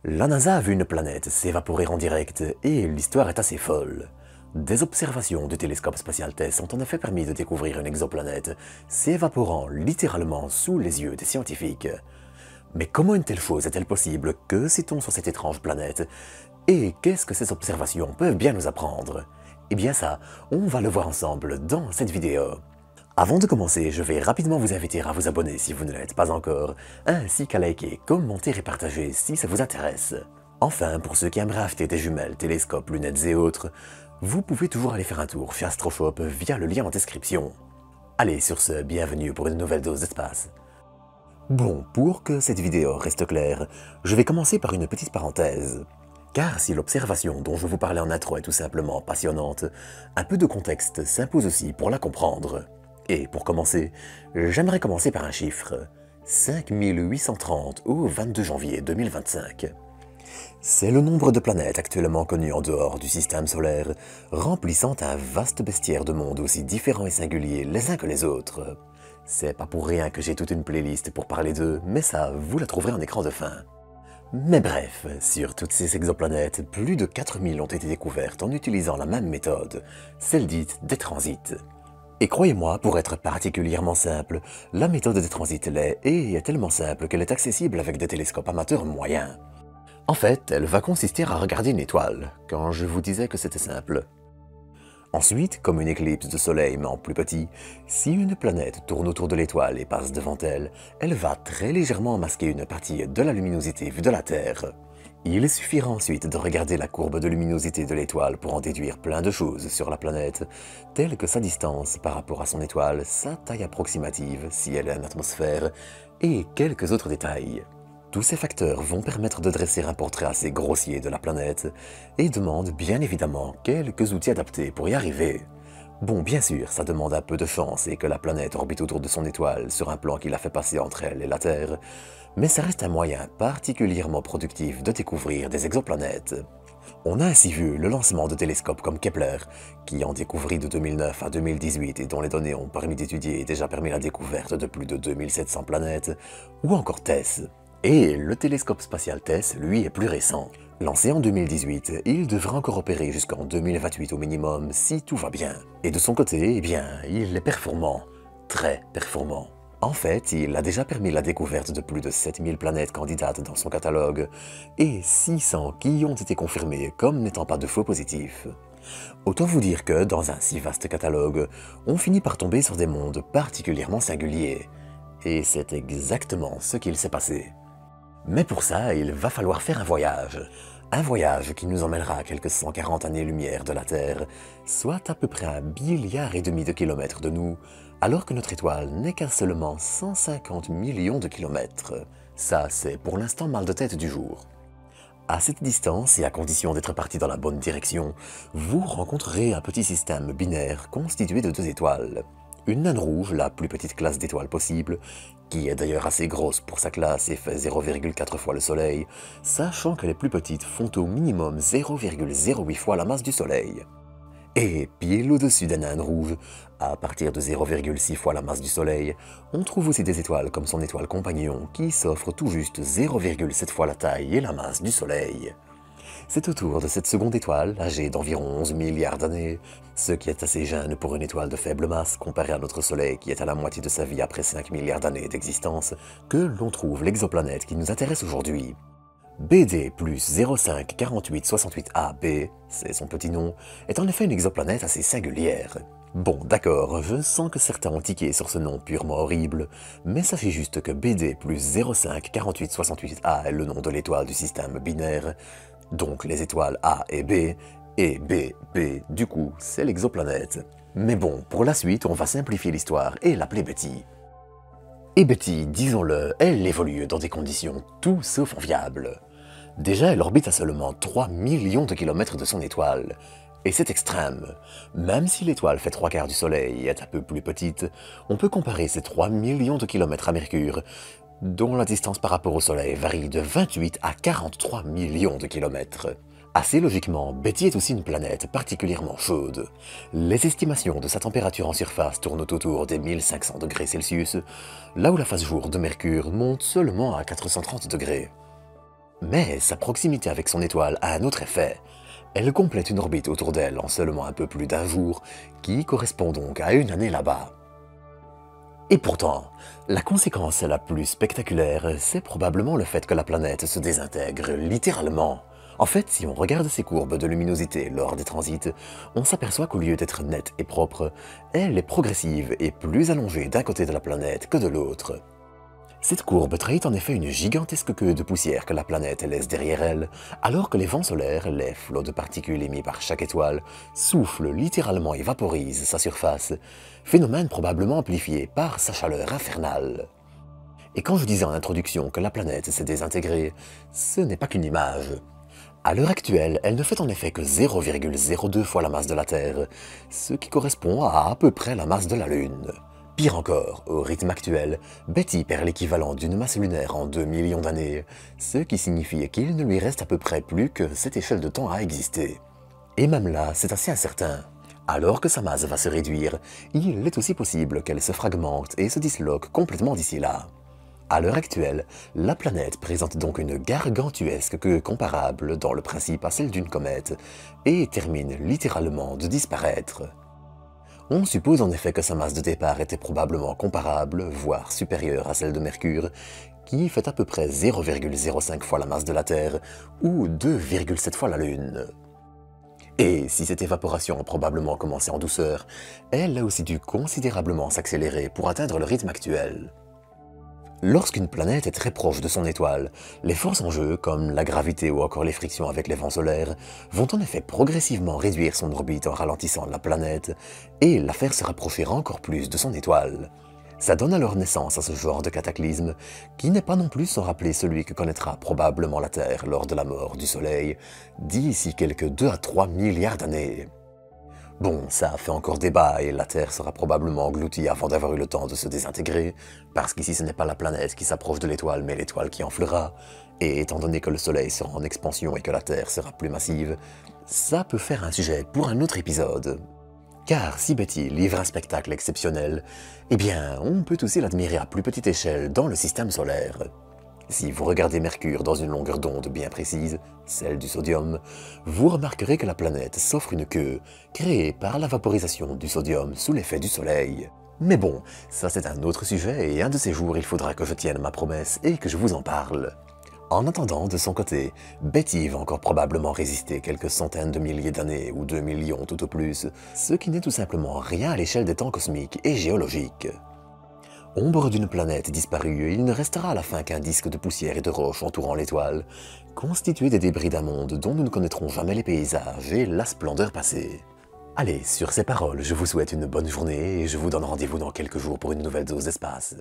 La NASA a vu une planète s'évaporer en direct et l'histoire est assez folle. Des observations du télescope spatial TESS ont en effet permis de découvrir une exoplanète s'évaporant littéralement sous les yeux des scientifiques. Mais comment une telle chose est-elle possible? Que sait-on sur cette étrange planète? Et qu'est-ce que ces observations peuvent bien nous apprendre? Eh bien ça, on va le voir ensemble dans cette vidéo. Avant de commencer, je vais rapidement vous inviter à vous abonner si vous ne l'êtes pas encore, ainsi qu'à liker, commenter et partager si ça vous intéresse. Enfin, pour ceux qui aimeraient acheter des jumelles, télescopes, lunettes et autres, vous pouvez toujours aller faire un tour chez Astroshop via le lien en description. Allez, sur ce, bienvenue pour une nouvelle dose d'espace. Bon, pour que cette vidéo reste claire, je vais commencer par une petite parenthèse. Car si l'observation dont je vous parlais en intro est tout simplement passionnante, un peu de contexte s'impose aussi pour la comprendre. Et pour commencer, j'aimerais commencer par un chiffre. 5830 au 22 janvier 2025. C'est le nombre de planètes actuellement connues en dehors du système solaire, remplissant un vaste bestiaire de mondes aussi différents et singuliers les uns que les autres. C'est pas pour rien que j'ai toute une playlist pour parler d'eux, mais ça, vous la trouverez en écran de fin. Mais bref, sur toutes ces exoplanètes, plus de 4000 ont été découvertes en utilisant la même méthode, celle dite des transits. Et croyez-moi, pour être particulièrement simple, la méthode des transits l'est et est tellement simple qu'elle est accessible avec des télescopes amateurs moyens. En fait, elle va consister à regarder une étoile, quand je vous disais que c'était simple. Ensuite, comme une éclipse de soleil mais en plus petit, si une planète tourne autour de l'étoile et passe devant elle, elle va très légèrement masquer une partie de la luminosité vue de la Terre. Il suffira ensuite de regarder la courbe de luminosité de l'étoile pour en déduire plein de choses sur la planète, telles que sa distance par rapport à son étoile, sa taille approximative si elle est une atmosphère, et quelques autres détails. Tous ces facteurs vont permettre de dresser un portrait assez grossier de la planète et demandent bien évidemment quelques outils adaptés pour y arriver. Bon, bien sûr, ça demande un peu de chance et que la planète orbite autour de son étoile sur un plan qui la fait passer entre elle et la Terre, mais ça reste un moyen particulièrement productif de découvrir des exoplanètes. On a ainsi vu le lancement de télescopes comme Kepler, qui en découvrit de 2009 à 2018 et dont les données ont permis d'étudier et déjà permis la découverte de plus de 2700 planètes, ou encore TESS. Et le télescope spatial TESS, lui, est plus récent. Lancé en 2018, il devrait encore opérer jusqu'en 2028 au minimum si tout va bien. Et de son côté, eh bien, il est performant. Très performant. En fait, il a déjà permis la découverte de plus de 7000 planètes candidates dans son catalogue, et 600 qui ont été confirmées comme n'étant pas de faux positifs. Autant vous dire que, dans un si vaste catalogue, on finit par tomber sur des mondes particulièrement singuliers. Et c'est exactement ce qu'il s'est passé. Mais pour ça, il va falloir faire un voyage. Un voyage qui nous emmènera à quelques 140 années-lumière de la Terre, soit à peu près 1,5 milliard de kilomètres de nous, alors que notre étoile n'est qu'à seulement 150 millions de kilomètres. Ça, c'est pour l'instant mal de tête du jour. À cette distance, et à condition d'être parti dans la bonne direction, vous rencontrerez un petit système binaire constitué de 2 étoiles. Une naine rouge, la plus petite classe d'étoiles possible, qui est d'ailleurs assez grosse pour sa classe et fait 0,4 fois le Soleil, sachant que les plus petites font au minimum 0,08 fois la masse du Soleil. Et pile au-dessus des naines rouges, à partir de 0,6 fois la masse du Soleil, on trouve aussi des étoiles comme son étoile compagnon qui s'offre tout juste 0,7 fois la taille et la masse du Soleil. C'est autour de cette seconde étoile, âgée d'environ 11 milliards d'années, ce qui est assez jeune pour une étoile de faible masse comparée à notre Soleil qui est à la moitié de sa vie après 5 milliards d'années d'existence, que l'on trouve l'exoplanète qui nous intéresse aujourd'hui. BD plus 054868AB, c'est son petit nom, est en effet une exoplanète assez singulière. Bon, d'accord, je sens que certains ont tiqué sur ce nom purement horrible, mais sachez juste que BD plus 054868A est le nom de l'étoile du système binaire, donc les étoiles A et B du coup, c'est l'exoplanète. Mais bon, pour la suite, on va simplifier l'histoire et l'appeler Betty. Et Betty, disons-le, elle évolue dans des conditions tout sauf enviables. Déjà, elle orbite à seulement 3 millions de kilomètres de son étoile. Et c'est extrême. Même si l'étoile fait 3/4 du Soleil et est un peu plus petite, on peut comparer ces 3 millions de kilomètres à Mercure, dont la distance par rapport au Soleil varie de 28 à 43 millions de kilomètres. Assez logiquement, Betty est aussi une planète particulièrement chaude. Les estimations de sa température en surface tournent autour des 1500 degrés Celsius, là où la phase jour de Mercure monte seulement à 430 degrés. Mais sa proximité avec son étoile a un autre effet. Elle complète une orbite autour d'elle en seulement un peu plus d'un jour, qui correspond donc à une année là-bas. Et pourtant, la conséquence la plus spectaculaire, c'est probablement le fait que la planète se désintègre littéralement. En fait, si on regarde ces courbes de luminosité lors des transits, on s'aperçoit qu'au lieu d'être nette et propre, elle est progressive et plus allongée d'un côté de la planète que de l'autre. Cette courbe trahit en effet une gigantesque queue de poussière que la planète laisse derrière elle, alors que les vents solaires, les flots de particules émis par chaque étoile, soufflent littéralement et vaporisent sa surface, phénomène probablement amplifié par sa chaleur infernale. Et quand je disais en introduction que la planète s'est désintégrée, ce n'est pas qu'une image. À l'heure actuelle, elle ne fait en effet que 0,02 fois la masse de la Terre, ce qui correspond à peu près la masse de la Lune. Pire encore, au rythme actuel, Betty perd l'équivalent d'une masse lunaire en 2 millions d'années, ce qui signifie qu'il ne lui reste à peu près plus que cette échelle de temps à exister. Et même là, c'est assez incertain. Alors que sa masse va se réduire, il est aussi possible qu'elle se fragmente et se disloque complètement d'ici là. À l'heure actuelle, la planète présente donc une gargantuesque queue comparable dans le principe à celle d'une comète et termine littéralement de disparaître. On suppose en effet que sa masse de départ était probablement comparable, voire supérieure à celle de Mercure, qui fait à peu près 0,05 fois la masse de la Terre, ou 2,7 fois la Lune. Et si cette évaporation a probablement commencé en douceur, elle a aussi dû considérablement s'accélérer pour atteindre le rythme actuel. Lorsqu'une planète est très proche de son étoile, les forces en jeu, comme la gravité ou encore les frictions avec les vents solaires, vont en effet progressivement réduire son orbite en ralentissant la planète et la faire se rapprocher encore plus de son étoile. Ça donne alors naissance à ce genre de cataclysme, qui n'est pas non plus sans rappeler celui que connaîtra probablement la Terre lors de la mort du Soleil, d'ici quelques 2 à 3 milliards d'années. Bon, ça fait encore débat et la Terre sera probablement engloutie avant d'avoir eu le temps de se désintégrer, parce qu'ici ce n'est pas la planète qui s'approche de l'étoile, mais l'étoile qui enflera, et étant donné que le Soleil sera en expansion et que la Terre sera plus massive, ça peut faire un sujet pour un autre épisode. Car si Betty livre un spectacle exceptionnel, eh bien, on peut aussi l'admirer à plus petite échelle dans le système solaire. Si vous regardez Mercure dans une longueur d'onde bien précise, celle du sodium, vous remarquerez que la planète s'offre une queue, créée par la vaporisation du sodium sous l'effet du Soleil. Mais bon, ça c'est un autre sujet et un de ces jours il faudra que je tienne ma promesse et que je vous en parle. En attendant, de son côté, Betty va encore probablement résister quelques centaines de milliers d'années ou 2 millions tout au plus, ce qui n'est tout simplement rien à l'échelle des temps cosmiques et géologiques. Ombre d'une planète disparue, il ne restera à la fin qu'un disque de poussière et de roches entourant l'étoile, constitué des débris d'un monde dont nous ne connaîtrons jamais les paysages et la splendeur passée. Allez, sur ces paroles, je vous souhaite une bonne journée et je vous donne rendez-vous dans quelques jours pour une nouvelle dose d'espace.